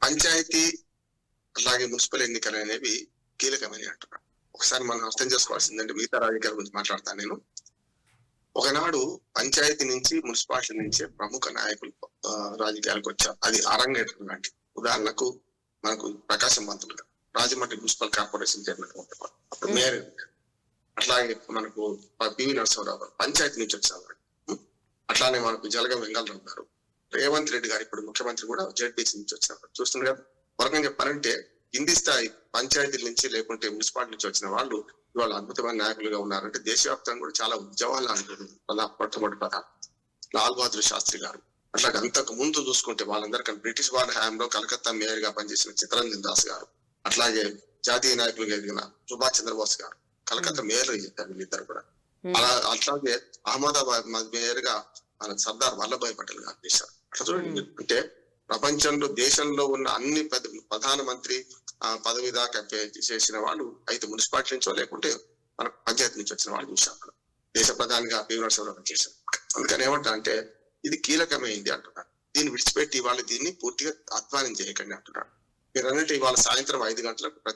పంచాయతీ అలాగే మున్సిపల్ ఎన్నికలు అనేవి కీలకమని అంటున్నాను. ఒకసారి మనం అర్థం చేసుకోవాల్సిందంటే మిగతా రాజకీయాల గురించి మాట్లాడతాను నేను. ఒకనాడు పంచాయతీ నుంచి మున్సిపాలిటీ నుంచే ప్రముఖ నాయకులు రాజకీయాలకు వచ్చారు. అది అరంగేట్రం లాంటి. ఉదాహరణకు మనకు ప్రకాశం పంతులు గారు రాజమండ్రి మున్సిపల్ కార్పొరేషన్ చైర్మన్ ఉంటారు, అప్పుడు మేయర్. అట్లాగే మనకు పివి నరసింహరావు గారు పంచాయతీ నుంచి వచ్చేవారు. అట్లానే మనకు జలగం వెంగళరావు గారు, రేవంత్ రెడ్డి గారు ఇప్పుడు ముఖ్యమంత్రి కూడా జెడ్పీసీ నుంచి వచ్చేవారు. చూస్తున్నారు కదా. వరకం చెప్పాలంటే కింది స్థాయి పంచాయతీల నుంచి లేకుంటే మున్సిపాలిటీ నుంచి వచ్చిన వాళ్ళు ఇవాళ అద్భుతమైన నాయకులుగా ఉన్నారంటే దేశవ్యాప్తంగా కూడా చాలా ఉద్యమాలు అనుకుంటుంది. మొట్టమొదటి ప్రధాన లాల్ బహదూర్ శాస్త్రి గారు. అట్లాగే అంతకు ముందు చూసుకుంటే వాళ్ళందరికీ బ్రిటిష్ వారి హయాంలో కలకత్తా మేయర్ గా పనిచేసిన చిత్తరంజన్ దాస్ గారు, అట్లాగే జాతీయ నాయకులుగా ఎదిగిన సుభాష్ చంద్రబోస్ గారు కలకత్తా మేయర్ చేశారు వీళ్ళిద్దరు కూడా. అట్లాగే అహ్మదాబాద్ మేయర్ గా మన సర్దార్ వల్లభాయ్ పటేల్ గారు చేశారు. అట్లా చూడండి, అంటే ప్రపంచంలో దేశంలో ఉన్న అన్ని ప్రధానమంత్రి పదవి దాకా చేసిన వాళ్ళు అయితే మున్సిపాలిటీ నుంచో లేకుంటే మన పంచాయతీ నుంచి వచ్చిన వాళ్ళు చూసాం. దేశ ప్రధానిగా పివి నరసింహరావు చేశారు. అందుకని ఏమంటా అంటే ఇది కీలకమైంది అంటున్నారు. దీన్ని విడిచిపెట్టి వాళ్ళు దీన్ని పూర్తిగా అధ్వానం చేయకండి అంటున్నారు. మీరు అన్నట్టు ఇవాళ సాయంత్రం 5 గంటలకు ప్రతి